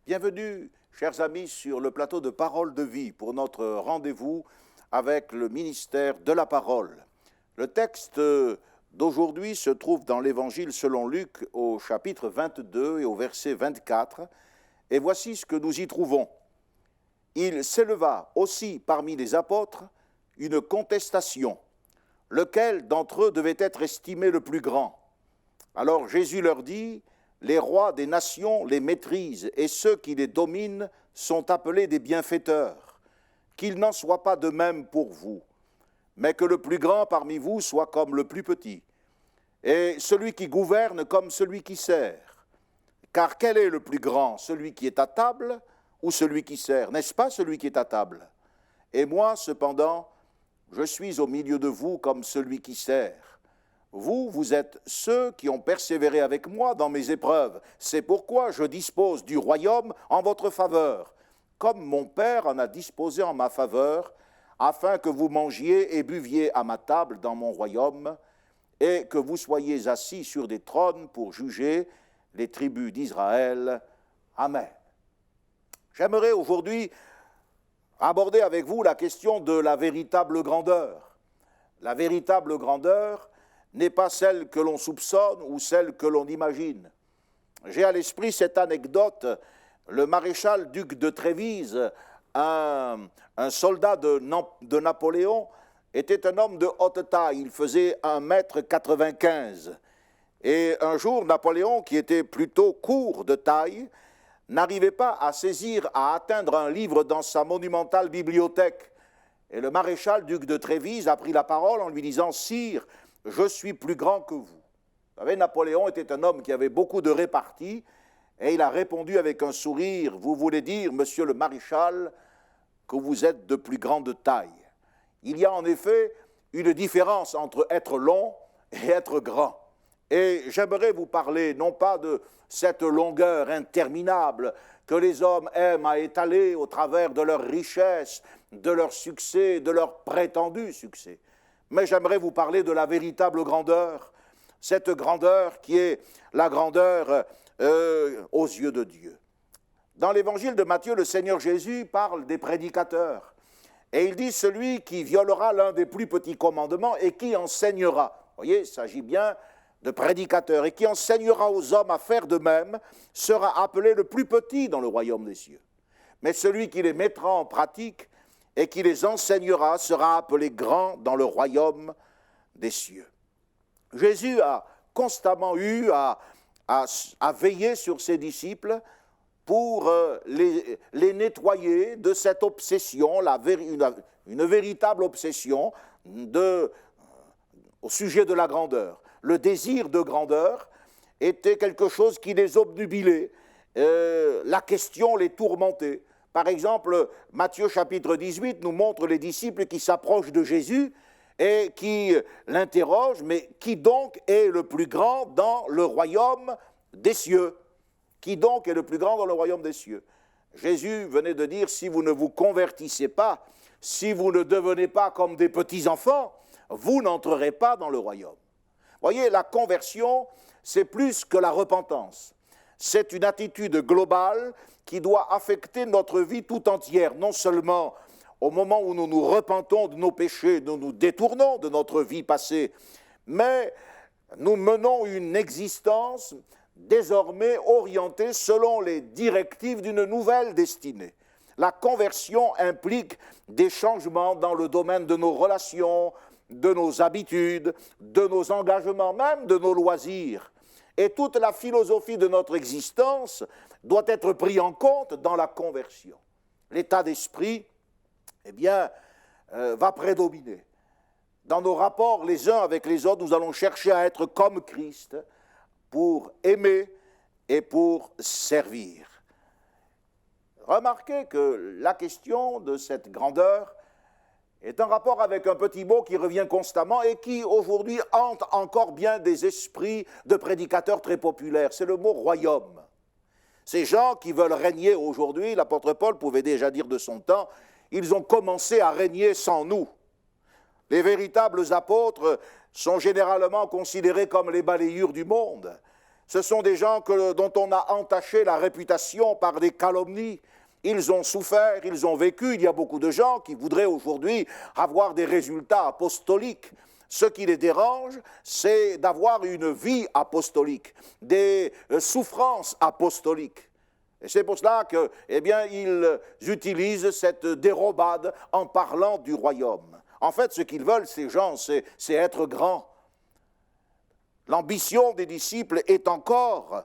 Bienvenue, chers amis, sur le plateau de Parole de Vie pour notre rendez-vous avec le ministère de la Parole. Le texte d'aujourd'hui se trouve dans l'Évangile selon Luc au chapitre 22 et au verset 24, et voici ce que nous y trouvons. Il s'éleva aussi parmi les apôtres une contestation, lequel d'entre eux devait être estimé le plus grand. Alors Jésus leur dit: les rois des nations les maîtrisent, et ceux qui les dominent sont appelés des bienfaiteurs. Qu'il n'en soit pas de même pour vous, mais que le plus grand parmi vous soit comme le plus petit, et celui qui gouverne comme celui qui sert. Car quel est le plus grand, celui qui est à table ou celui qui sert? N'est-ce pas celui qui est à table? Et moi, cependant, je suis au milieu de vous comme celui qui sert. Vous êtes ceux qui ont persévéré avec moi dans mes épreuves. C'est pourquoi je dispose du royaume en votre faveur, comme mon Père en a disposé en ma faveur, afin que vous mangiez et buviez à ma table dans mon royaume, et que vous soyez assis sur des trônes pour juger les tribus d'Israël. Amen. J'aimerais aujourd'hui aborder avec vous la question de la véritable grandeur. La véritable grandeur n'est pas celle que l'on soupçonne ou celle que l'on imagine. J'ai à l'esprit cette anecdote. Le maréchal duc de Trévise, un soldat de Napoléon, était un homme de haute taille. Il faisait 1,95 m. Et un jour, Napoléon, qui était plutôt court de taille, n'arrivait pas à atteindre un livre dans sa monumentale bibliothèque. Et le maréchal duc de Trévise a pris la parole en lui disant: « Sire, je suis plus grand que vous. » Vous savez, Napoléon était un homme qui avait beaucoup de répartie, et il a répondu avec un sourire: « Vous voulez dire, monsieur le maréchal, que vous êtes de plus grande taille. » Il y a en effet une différence entre être long et être grand. Et j'aimerais vous parler non pas de cette longueur interminable que les hommes aiment à étaler au travers de leur richesse, de leur succès, de leur prétendu succès, mais j'aimerais vous parler de la véritable grandeur, cette grandeur qui est la grandeur aux yeux de Dieu. Dans l'évangile de Matthieu, le Seigneur Jésus parle des prédicateurs, et il dit: celui qui violera l'un des plus petits commandements et qui enseignera. Vous voyez, il s'agit bien de prédicateurs, et qui enseignera aux hommes à faire de même, sera appelé le plus petit dans le royaume des cieux. Mais celui qui les mettra en pratique et qui les enseignera sera appelé grand dans le royaume des cieux. Jésus a constamment eu à veiller sur ses disciples pour les nettoyer de cette obsession, une véritable obsession au sujet de la grandeur. Le désir de grandeur était quelque chose qui les obnubilait, la question les tourmentait. Par exemple, Matthieu chapitre 18 nous montre les disciples qui s'approchent de Jésus et qui l'interrogent: mais qui donc est le plus grand dans le royaume des cieux? Qui donc est le plus grand dans le royaume des cieux? Jésus venait de dire: si vous ne vous convertissez pas, si vous ne devenez pas comme des petits-enfants, vous n'entrerez pas dans le royaume. Voyez, la conversion, c'est plus que la repentance. C'est une attitude globale qui doit affecter notre vie tout entière, non seulement au moment où nous nous repentons de nos péchés, nous nous détournons de notre vie passée, mais nous menons une existence désormais orientée selon les directives d'une nouvelle destinée. La conversion implique des changements dans le domaine de nos relations, de nos habitudes, de nos engagements, même de nos loisirs. Et toute la philosophie de notre existence doit être prise en compte dans la conversion. L'état d'esprit, va prédominer. Dans nos rapports les uns avec les autres, nous allons chercher à être comme Christ pour aimer et pour servir. Remarquez que la question de cette grandeur est en rapport avec un petit mot qui revient constamment et qui aujourd'hui hante encore bien des esprits de prédicateurs très populaires. C'est le mot royaume. Ces gens qui veulent régner aujourd'hui, l'apôtre Paul pouvait déjà dire de son temps, ils ont commencé à régner sans nous. Les véritables apôtres sont généralement considérés comme les balayures du monde. Ce sont des gens dont on a entaché la réputation par des calomnies. Ils ont souffert, ils ont vécu. Il y a beaucoup de gens qui voudraient aujourd'hui avoir des résultats apostoliques. Ce qui les dérange, c'est d'avoir une vie apostolique, des souffrances apostoliques. Et c'est pour cela que, ils utilisent cette dérobade en parlant du royaume. En fait, ce qu'ils veulent, ces gens, c'est être grands. L'ambition des disciples est encore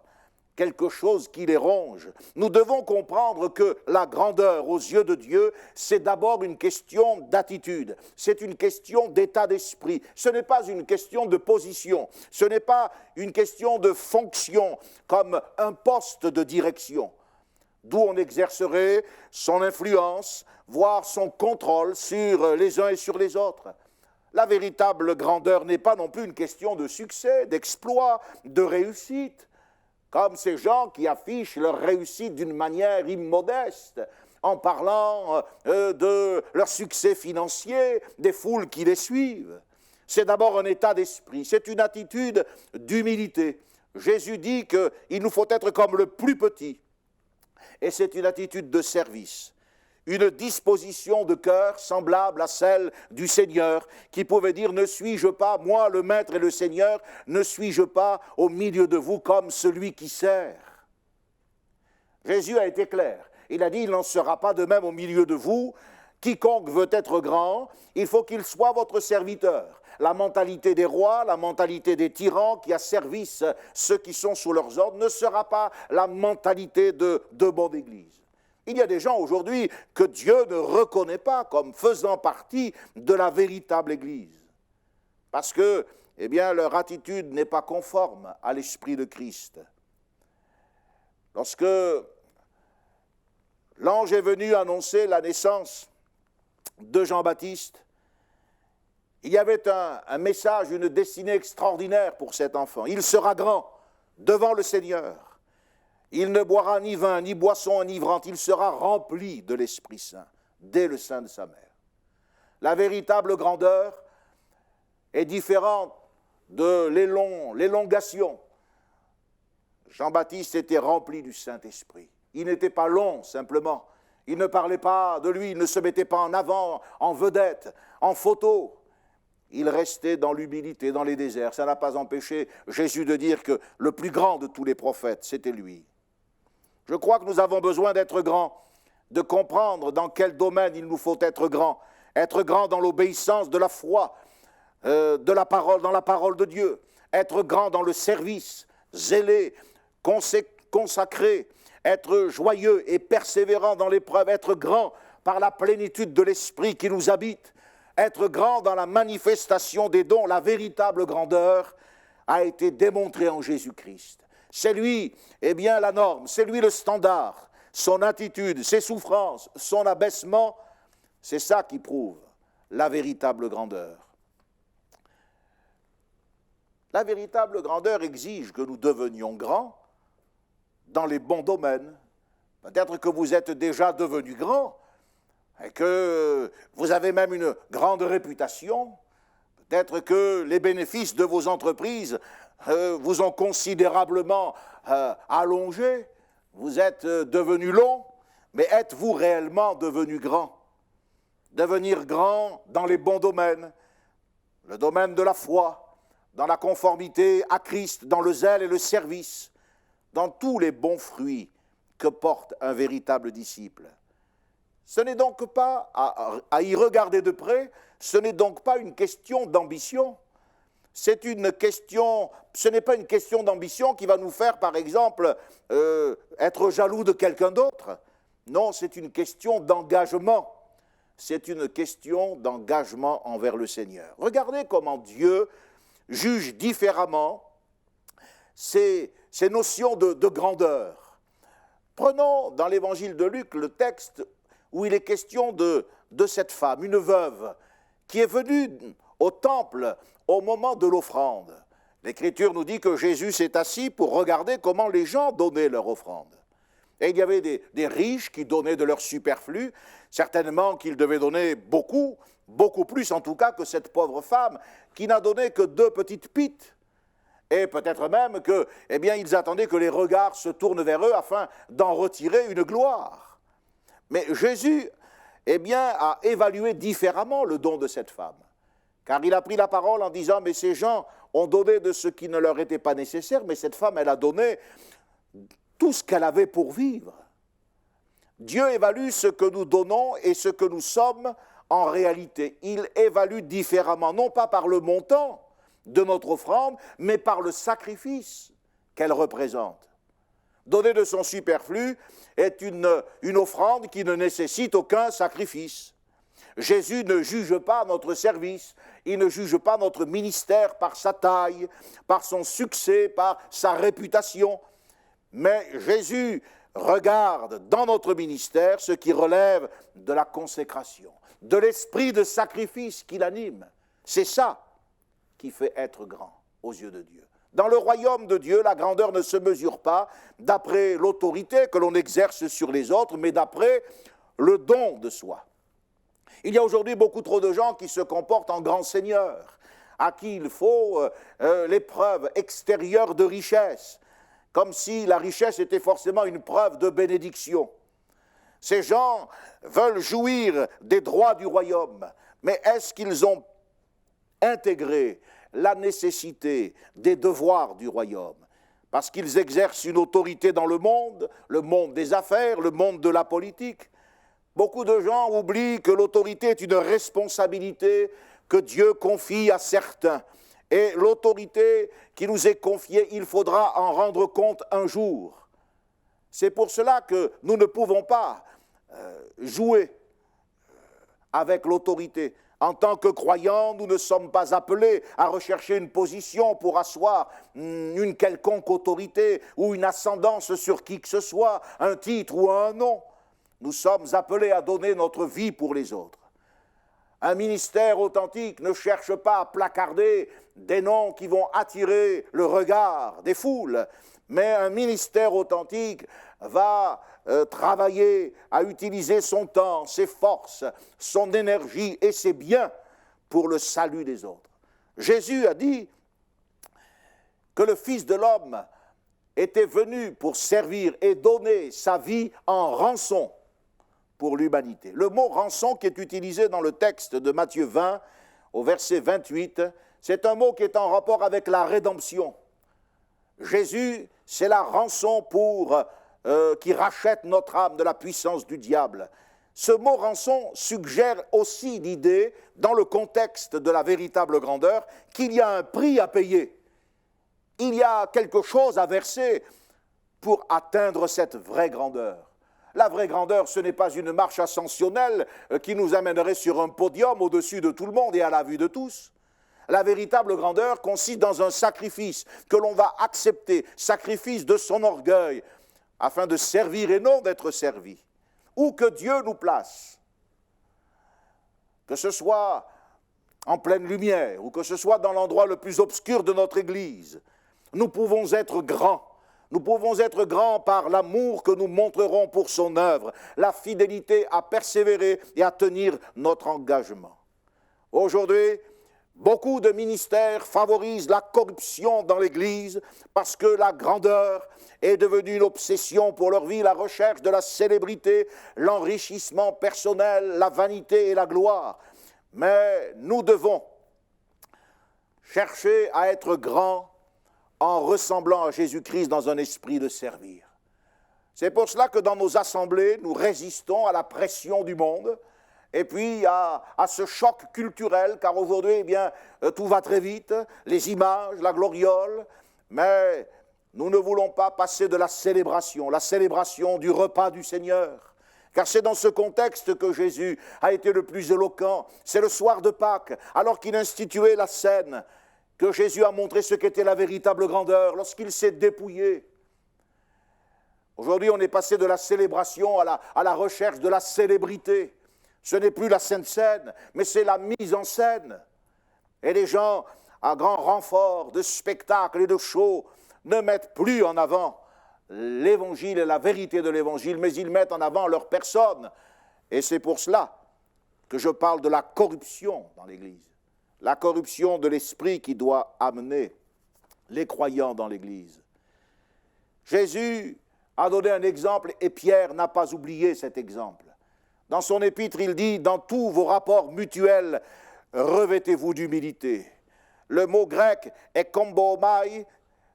quelque chose qui les ronge. Nous devons comprendre que la grandeur aux yeux de Dieu, c'est d'abord une question d'attitude, c'est une question d'état d'esprit, ce n'est pas une question de position, ce n'est pas une question de fonction comme un poste de direction, d'où on exercerait son influence, voire son contrôle sur les uns et sur les autres. La véritable grandeur n'est pas non plus une question de succès, d'exploit, de réussite, comme ces gens qui affichent leur réussite d'une manière immodeste, en parlant de leur succès financier, des foules qui les suivent. C'est d'abord un état d'esprit, c'est une attitude d'humilité. Jésus dit qu'il nous faut être comme le plus petit, et c'est une attitude de service. Une disposition de cœur semblable à celle du Seigneur, qui pouvait dire « Ne suis-je pas, moi le Maître et le Seigneur, ne suis-je pas au milieu de vous comme celui qui sert ?» Jésus a été clair. Il a dit « Il n'en sera pas de même au milieu de vous. Quiconque veut être grand, il faut qu'il soit votre serviteur. » La mentalité des rois, la mentalité des tyrans qui asservissent ceux qui sont sous leurs ordres ne sera pas la mentalité de mon Église. Il y a des gens aujourd'hui que Dieu ne reconnaît pas comme faisant partie de la véritable Église. Parce que, leur attitude n'est pas conforme à l'esprit de Christ. Lorsque l'ange est venu annoncer la naissance de Jean-Baptiste, il y avait un message, une destinée extraordinaire pour cet enfant. Il sera grand devant le Seigneur. Il ne boira ni vin, ni boisson enivrante, il sera rempli de l'Esprit Saint, dès le sein de sa mère. La véritable grandeur est différente de l'élongation. Jean-Baptiste était rempli du Saint-Esprit. Il n'était pas long, simplement. Il ne parlait pas de lui, il ne se mettait pas en avant, en vedette, en photo. Il restait dans l'humilité, dans les déserts. Ça n'a pas empêché Jésus de dire que le plus grand de tous les prophètes, c'était lui. Je crois que nous avons besoin d'être grands, de comprendre dans quel domaine il nous faut être grand dans l'obéissance de la foi, de la parole, dans la parole de Dieu, être grand dans le service, zélé, consacré, être joyeux et persévérant dans l'épreuve, être grand par la plénitude de l'Esprit qui nous habite, être grand dans la manifestation des dons. La véritable grandeur a été démontrée en Jésus-Christ. C'est lui, la norme, c'est lui le standard, son attitude, ses souffrances, son abaissement, c'est ça qui prouve la véritable grandeur. La véritable grandeur exige que nous devenions grands dans les bons domaines. Peut-être que vous êtes déjà devenu grand et que vous avez même une grande réputation. Peut-être que les bénéfices de vos entreprises vous ont considérablement allongé, vous êtes devenu long, mais êtes-vous réellement devenu grand? Devenir grand dans les bons domaines, le domaine de la foi, dans la conformité à Christ, dans le zèle et le service, dans tous les bons fruits que porte un véritable disciple. Ce n'est donc pas, à y regarder de près, ce n'est donc pas une question d'ambition. Ce n'est pas une question d'ambition qui va nous faire, par exemple, être jaloux de quelqu'un d'autre. Non, c'est une question d'engagement. C'est une question d'engagement envers le Seigneur. Regardez comment Dieu juge différemment ces notions de grandeur. Prenons dans l'évangile de Luc le texte où il est question de cette femme, une veuve, qui est venue au temple au moment de l'offrande. L'Écriture nous dit que Jésus s'est assis pour regarder comment les gens donnaient leur offrande. Et il y avait des riches qui donnaient de leur superflu, certainement qu'ils devaient donner beaucoup, beaucoup plus en tout cas que cette pauvre femme qui n'a donné que 2 petites pites. Et peut-être même que, eh bien, ils attendaient que les regards se tournent vers eux afin d'en retirer une gloire. Mais Jésus, eh bien, a évalué différemment le don de cette femme. Car il a pris la parole en disant, mais ces gens ont donné de ce qui ne leur était pas nécessaire, mais cette femme, elle a donné tout ce qu'elle avait pour vivre. Dieu évalue ce que nous donnons et ce que nous sommes en réalité. Il évalue différemment, non pas par le montant de notre offrande, mais par le sacrifice qu'elle représente. Donner de son superflu est une offrande qui ne nécessite aucun sacrifice. Jésus ne juge pas notre service, il ne juge pas notre ministère par sa taille, par son succès, par sa réputation, mais Jésus regarde dans notre ministère ce qui relève de la consécration, de l'esprit de sacrifice qui l'anime. C'est ça qui fait être grand aux yeux de Dieu. Dans le royaume de Dieu, la grandeur ne se mesure pas d'après l'autorité que l'on exerce sur les autres, mais d'après le don de soi. Il y a aujourd'hui beaucoup trop de gens qui se comportent en grands seigneurs, à qui il faut l'épreuve extérieure de richesse, comme si la richesse était forcément une preuve de bénédiction. Ces gens veulent jouir des droits du royaume, mais est-ce qu'ils ont intégré la nécessité des devoirs du royaume? Parce qu'ils exercent une autorité dans le monde des affaires, le monde de la politique. Beaucoup de gens oublient que l'autorité est une responsabilité que Dieu confie à certains. Et l'autorité qui nous est confiée, il faudra en rendre compte un jour. C'est pour cela que nous ne pouvons pas jouer avec l'autorité. En tant que croyants, nous ne sommes pas appelés à rechercher une position pour asseoir une quelconque autorité ou une ascendance sur qui que ce soit, un titre ou un nom. Nous sommes appelés à donner notre vie pour les autres. Un ministère authentique ne cherche pas à placarder des noms qui vont attirer le regard des foules, mais un ministère authentique va travailler à utiliser son temps, ses forces, son énergie et ses biens pour le salut des autres. Jésus a dit que le Fils de l'homme était venu pour servir et donner sa vie en rançon pour l'humanité. Le mot rançon qui est utilisé dans le texte de Matthieu 20, au verset 28, c'est un mot qui est en rapport avec la rédemption. Jésus, c'est la rançon qui rachète notre âme de la puissance du diable. Ce mot rançon suggère aussi l'idée, dans le contexte de la véritable grandeur, qu'il y a un prix à payer. Il y a quelque chose à verser pour atteindre cette vraie grandeur. La vraie grandeur, ce n'est pas une marche ascensionnelle qui nous amènerait sur un podium au-dessus de tout le monde et à la vue de tous. La véritable grandeur consiste dans un sacrifice que l'on va accepter, sacrifice de son orgueil, afin de servir et non d'être servi. Où que Dieu nous place, que ce soit en pleine lumière ou que ce soit dans l'endroit le plus obscur de notre Église, nous pouvons être grands. Nous pouvons être grands par l'amour que nous montrerons pour son œuvre, la fidélité à persévérer et à tenir notre engagement. Aujourd'hui, beaucoup de ministères favorisent la corruption dans l'Église parce que la grandeur est devenue une obsession pour leur vie, la recherche de la célébrité, l'enrichissement personnel, la vanité et la gloire. Mais nous devons chercher à être grands en ressemblant à Jésus-Christ dans un esprit de servir. C'est pour cela que dans nos assemblées, nous résistons à la pression du monde et puis à ce choc culturel, car aujourd'hui, eh bien, tout va très vite, les images, la gloriole, mais nous ne voulons pas passer de la célébration du repas du Seigneur, car c'est dans ce contexte que Jésus a été le plus éloquent. C'est le soir de Pâques, alors qu'il instituait la scène, que Jésus a montré ce qu'était la véritable grandeur, lorsqu'il s'est dépouillé. Aujourd'hui, on est passé de la célébration à la recherche de la célébrité. Ce n'est plus la Sainte Seine, mais c'est la mise en scène. Et les gens, à grand renfort de spectacles et de shows, ne mettent plus en avant l'Évangile et la vérité de l'Évangile, mais ils mettent en avant leur personne. Et c'est pour cela que je parle de la corruption dans l'Église. La corruption de l'esprit qui doit amener les croyants dans l'Église. Jésus a donné un exemple et Pierre n'a pas oublié cet exemple. Dans son épître, il dit « Dans tous vos rapports mutuels, revêtez-vous d'humilité ». Le mot grec « ekombomai »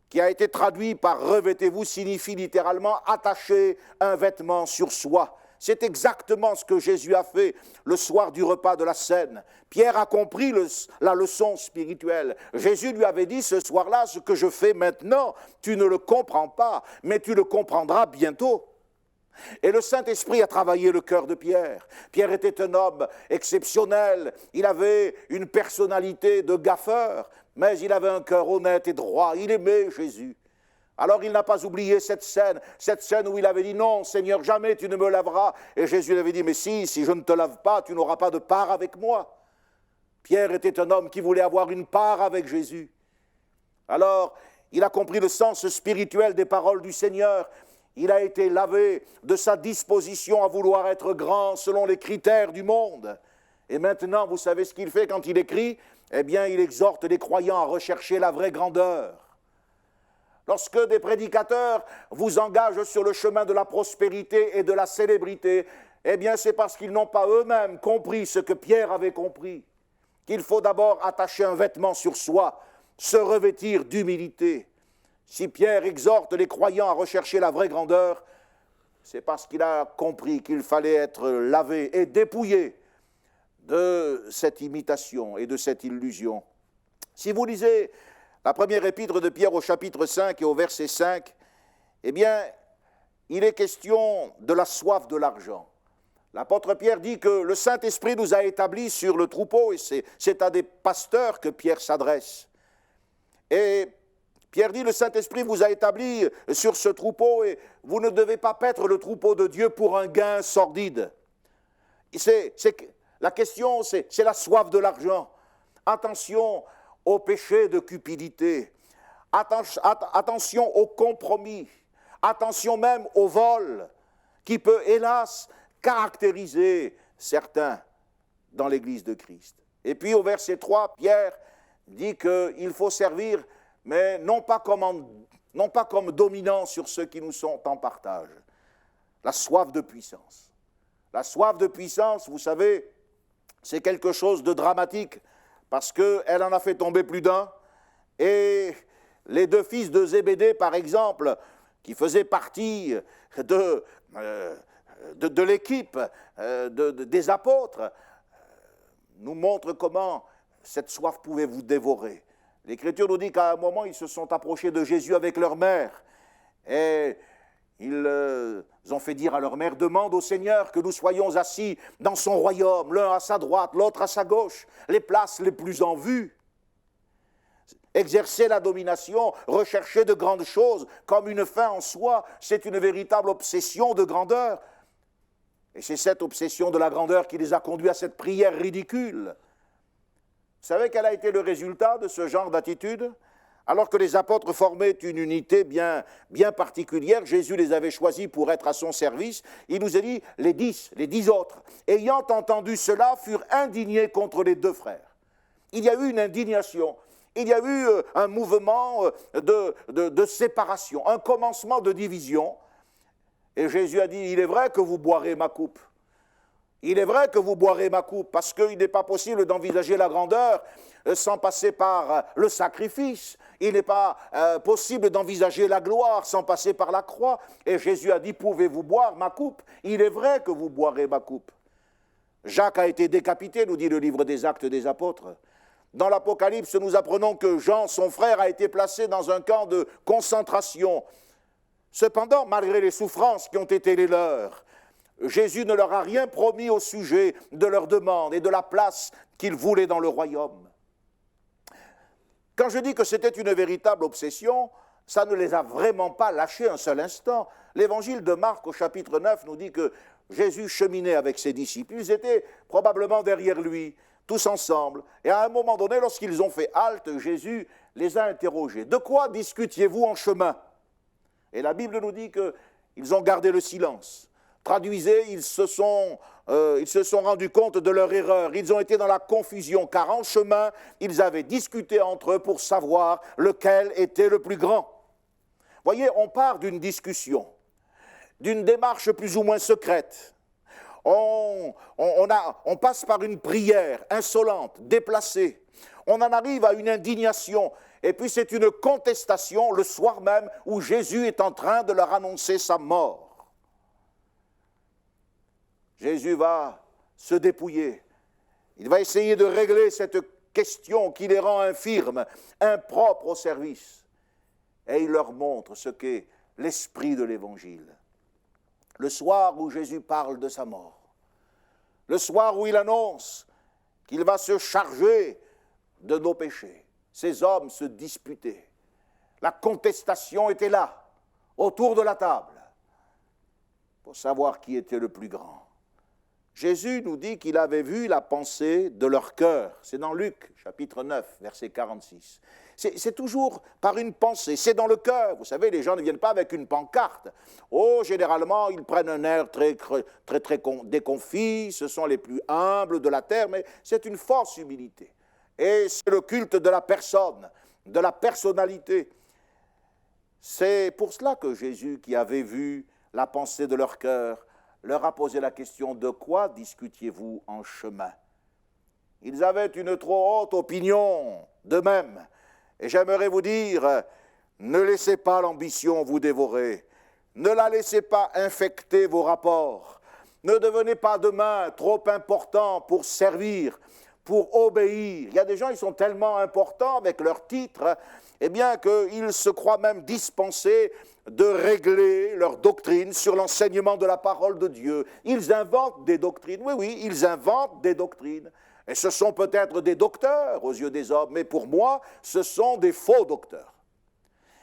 qui a été traduit par « revêtez-vous » signifie littéralement « attacher un vêtement sur soi ». C'est exactement ce que Jésus a fait le soir du repas de la Cène. Pierre a compris la leçon spirituelle. Jésus lui avait dit ce soir-là, ce que je fais maintenant, tu ne le comprends pas, mais tu le comprendras bientôt. Et le Saint-Esprit a travaillé le cœur de Pierre. Pierre était un homme exceptionnel, il avait une personnalité de gaffeur, mais il avait un cœur honnête et droit, il aimait Jésus. Alors il n'a pas oublié cette scène où il avait dit « Non, Seigneur, jamais tu ne me laveras ». Et Jésus lui avait dit « Mais si je ne te lave pas, tu n'auras pas de part avec moi ». Pierre était un homme qui voulait avoir une part avec Jésus. Alors, il a compris le sens spirituel des paroles du Seigneur. Il a été lavé de sa disposition à vouloir être grand selon les critères du monde. Et maintenant, vous savez ce qu'il fait quand il écrit ? Eh bien, il exhorte les croyants à rechercher la vraie grandeur. Lorsque des prédicateurs vous engagent sur le chemin de la prospérité et de la célébrité, eh bien c'est parce qu'ils n'ont pas eux-mêmes compris ce que Pierre avait compris, qu'il faut d'abord attacher un vêtement sur soi, se revêtir d'humilité. Si Pierre exhorte les croyants à rechercher la vraie grandeur, c'est parce qu'il a compris qu'il fallait être lavé et dépouillé de cette imitation et de cette illusion. Si vous lisez la première épître de Pierre au chapitre 5 et au verset 5, eh bien, il est question de la soif de l'argent. L'apôtre Pierre dit que le Saint-Esprit nous a établis sur le troupeau, et c'est à des pasteurs que Pierre s'adresse. Et Pierre dit, le Saint-Esprit vous a établis sur ce troupeau, et vous ne devez pas paître le troupeau de Dieu pour un gain sordide. La question, c'est la soif de l'argent. Attention au péché de cupidité, attention au compromis, attention même au vol, qui peut, hélas, caractériser certains dans l'Église de Christ. Et puis au verset 3, Pierre dit qu'il faut servir, mais non pas comme dominant sur ceux qui nous sont en partage. La soif de puissance. La soif de puissance, vous savez, c'est quelque chose de dramatique, parce qu'elle en a fait tomber plus d'un, et les deux fils de Zébédée, par exemple, qui faisaient partie de l'équipe des apôtres, nous montrent comment cette soif pouvait vous dévorer. L'Écriture nous dit qu'à un moment, ils se sont approchés de Jésus avec leur mère, et ils ont fait dire à leur mère, demande au Seigneur que nous soyons assis dans son royaume, l'un à sa droite, l'autre à sa gauche, les places les plus en vue. Exercer la domination, rechercher de grandes choses comme une fin en soi, c'est une véritable obsession de grandeur. Et c'est cette obsession de la grandeur qui les a conduits à cette prière ridicule. Vous savez quel a été le résultat de ce genre d'attitude ? Alors que les apôtres formaient une unité bien particulière, Jésus les avait choisis pour être à son service, il nous a dit, les dix autres, ayant entendu cela, furent indignés contre les deux frères. Il y a eu une indignation, il y a eu un mouvement de séparation, un commencement de division, et Jésus a dit, il est vrai que vous boirez ma coupe. Il est vrai que vous boirez ma coupe, parce qu'il n'est pas possible d'envisager la grandeur sans passer par le sacrifice. Il n'est pas possible d'envisager la gloire sans passer par la croix. Et Jésus a dit, pouvez-vous boire ma coupe? Il est vrai que vous boirez ma coupe. Jacques a été décapité, nous dit le livre des Actes des Apôtres. Dans l'Apocalypse, nous apprenons que Jean, son frère, a été placé dans un camp de concentration. Cependant, malgré les souffrances qui ont été les leurs, Jésus ne leur a rien promis au sujet de leur demande et de la place qu'ils voulaient dans le royaume. Quand je dis que c'était une véritable obsession, ça ne les a vraiment pas lâchés un seul instant. L'évangile de Marc au chapitre 9 nous dit que Jésus cheminait avec ses disciples. Ils étaient probablement derrière lui, tous ensemble. Et à un moment donné, lorsqu'ils ont fait halte, Jésus les a interrogés. « De quoi discutiez-vous en chemin ?» Et la Bible nous dit qu'ils ont gardé le silence. Traduisez, ils se sont rendus compte de leur erreur. Ils ont été dans la confusion, car en chemin, ils avaient discuté entre eux pour savoir lequel était le plus grand. Voyez, on part d'une discussion, d'une démarche plus ou moins secrète. On passe par une prière insolente, déplacée. On en arrive à une indignation. Et puis c'est une contestation le soir même où Jésus est en train de leur annoncer sa mort. Jésus va se dépouiller. Il va essayer de régler cette question qui les rend infirmes, impropres au service. Et il leur montre ce qu'est l'esprit de l'Évangile. Le soir où Jésus parle de sa mort, le soir où il annonce qu'il va se charger de nos péchés, ces hommes se disputaient. La contestation était là, autour de la table, pour savoir qui était le plus grand. Jésus nous dit qu'il avait vu la pensée de leur cœur. C'est dans Luc, chapitre 9, verset 46. C'est toujours par une pensée, c'est dans le cœur. Vous savez, les gens ne viennent pas avec une pancarte. Oh, généralement, ils prennent un air très déconfit, ce sont les plus humbles de la terre, mais c'est une force humilité. Et c'est le culte de la personne, de la personnalité. C'est pour cela que Jésus, qui avait vu la pensée de leur cœur, leur a posé la question: de quoi discutiez-vous en chemin? Ils avaient une trop haute opinion d'eux-mêmes. Et j'aimerais vous dire, ne laissez pas l'ambition vous dévorer. Ne la laissez pas infecter vos rapports. Ne devenez pas demain trop important pour servir, pour obéir. Il y a des gens, ils sont tellement importants avec leur titre, eh bien qu'ils se croient même dispensés de régler leur doctrine sur l'enseignement de la parole de Dieu. Ils inventent des doctrines, oui, ils inventent des doctrines. Et ce sont peut-être des docteurs aux yeux des hommes, mais pour moi, ce sont des faux docteurs.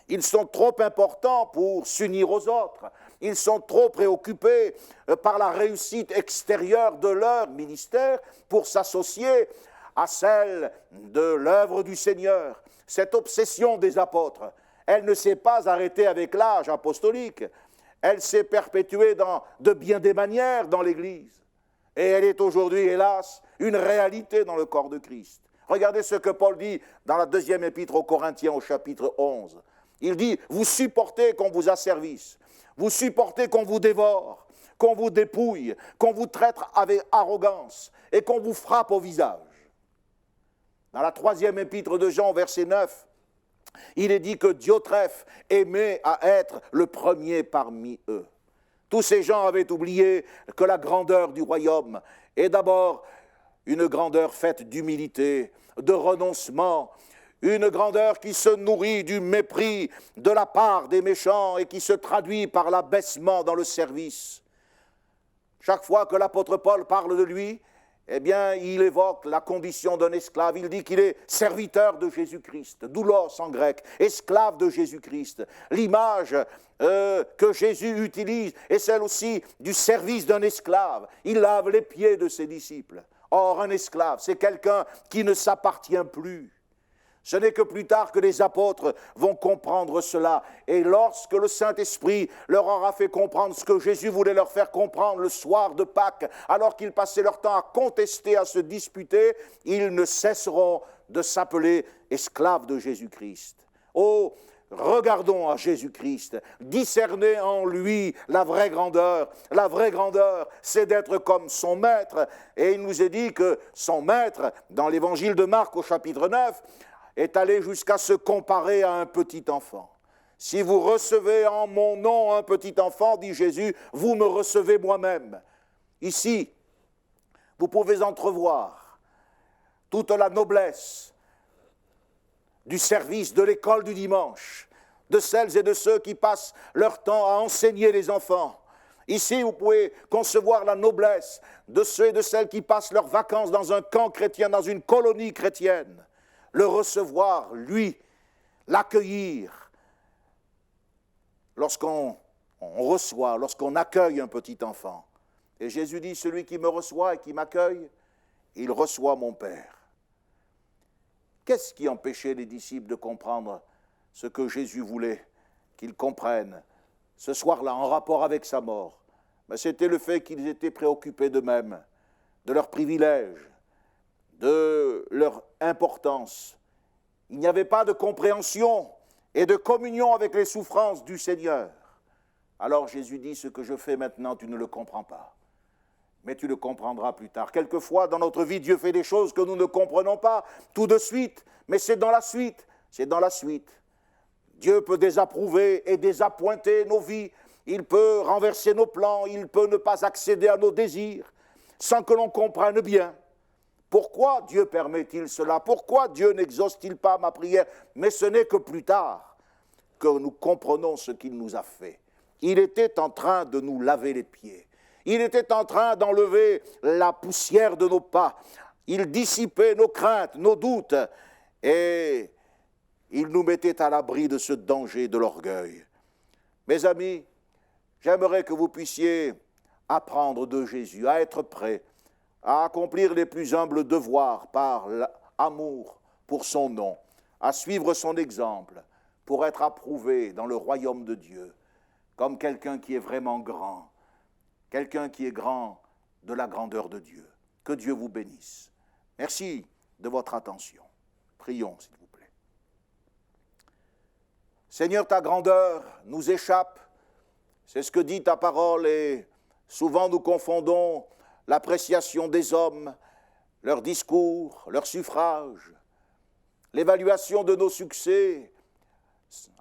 Ils sont trop importants pour s'unir aux autres. Ils sont trop préoccupés par la réussite extérieure de leur ministère pour s'associer à celle de l'œuvre du Seigneur. Cette obsession des apôtres, elle ne s'est pas arrêtée avec l'âge apostolique. Elle s'est perpétuée de bien des manières dans l'Église. Et elle est aujourd'hui, hélas, une réalité dans le corps de Christ. Regardez ce que Paul dit dans la deuxième épître aux Corinthiens au chapitre 11. Il dit: vous supportez qu'on vous asservisse, vous supportez qu'on vous dévore, qu'on vous dépouille, qu'on vous traite avec arrogance et qu'on vous frappe au visage. Dans la troisième épître de Jean, verset 9, il est dit que Diotrephe aimait à être le premier parmi eux. Tous ces gens avaient oublié que la grandeur du royaume est d'abord une grandeur faite d'humilité, de renoncement, une grandeur qui se nourrit du mépris de la part des méchants et qui se traduit par l'abaissement dans le service. Chaque fois que l'apôtre Paul parle de lui, eh bien, il évoque la condition d'un esclave. Il dit qu'il est serviteur de Jésus-Christ, doulos en grec, esclave de Jésus-Christ. L'image que Jésus utilise est celle aussi du service d'un esclave. Il lave les pieds de ses disciples. Or, un esclave, c'est quelqu'un qui ne s'appartient plus. Ce n'est que plus tard que les apôtres vont comprendre cela. Et lorsque le Saint-Esprit leur aura fait comprendre ce que Jésus voulait leur faire comprendre le soir de Pâques, alors qu'ils passaient leur temps à contester, à se disputer, ils ne cesseront de s'appeler esclaves de Jésus-Christ. Oh, regardons à Jésus-Christ, discernez en lui la vraie grandeur. La vraie grandeur, c'est d'être comme son maître. Et il nous est dit que son maître, dans l'évangile de Marc au chapitre 9, est allé jusqu'à se comparer à un petit enfant. Si vous recevez en mon nom un petit enfant, dit Jésus, vous me recevez moi-même. Ici, vous pouvez entrevoir toute la noblesse du service de l'école du dimanche, de celles et de ceux qui passent leur temps à enseigner les enfants. Ici, vous pouvez concevoir la noblesse de ceux et de celles qui passent leurs vacances dans un camp chrétien, dans une colonie chrétienne. Le recevoir, lui, l'accueillir. Lorsqu'on reçoit, lorsqu'on accueille un petit enfant. Et Jésus dit, celui qui me reçoit et qui m'accueille, il reçoit mon Père. Qu'est-ce qui empêchait les disciples de comprendre ce que Jésus voulait qu'ils comprennent ce soir-là en rapport avec sa mort? mais c'était le fait qu'ils étaient préoccupés d'eux-mêmes, de leurs privilèges, de leur importance. Il n'y avait pas de compréhension et de communion avec les souffrances du Seigneur. Alors Jésus dit, ce que je fais maintenant, tu ne le comprends pas, mais tu le comprendras plus tard. Quelquefois, dans notre vie, Dieu fait des choses que nous ne comprenons pas tout de suite, mais c'est dans la suite, c'est dans la suite. Dieu peut désapprouver et désappointer nos vies, il peut renverser nos plans, il peut ne pas accéder à nos désirs, sans que l'on comprenne bien. Pourquoi Dieu permet-il cela? Pourquoi Dieu n'exauce-t-il pas ma prière? Mais ce n'est que plus tard que nous comprenons ce qu'il nous a fait. Il était en train de nous laver les pieds. Il était en train d'enlever la poussière de nos pas. Il dissipait nos craintes, nos doutes, et il nous mettait à l'abri de ce danger de l'orgueil. Mes amis, j'aimerais que vous puissiez apprendre de Jésus à être prêts à accomplir les plus humbles devoirs par l'amour pour son nom, à suivre son exemple pour être approuvé dans le royaume de Dieu comme quelqu'un qui est vraiment grand, quelqu'un qui est grand de la grandeur de Dieu. Que Dieu vous bénisse. Merci de votre attention. Prions, s'il vous plaît. Seigneur, ta grandeur nous échappe, c'est ce que dit ta parole, et souvent nous confondons l'appréciation des hommes, leur discours, leur suffrage, l'évaluation de nos succès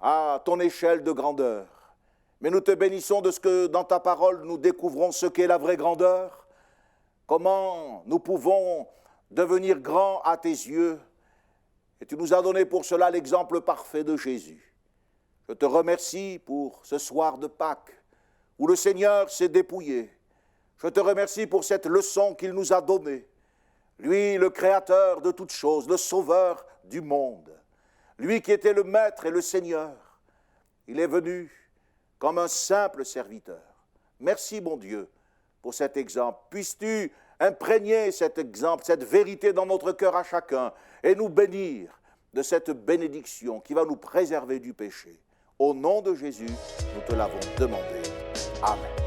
à ton échelle de grandeur. Mais nous te bénissons de ce que dans ta parole nous découvrons ce qu'est la vraie grandeur, comment nous pouvons devenir grands à tes yeux, et tu nous as donné pour cela l'exemple parfait de Jésus. Je te remercie pour ce soir de Pâques où le Seigneur s'est dépouillé. Je te remercie pour cette leçon qu'il nous a donnée. Lui, le Créateur de toutes choses, le Sauveur du monde. Lui qui était le Maître et le Seigneur. Il est venu comme un simple serviteur. Merci, mon Dieu, pour cet exemple. Puisses-tu imprégner cet exemple, cette vérité dans notre cœur à chacun et nous bénir de cette bénédiction qui va nous préserver du péché. Au nom de Jésus, nous te l'avons demandé. Amen.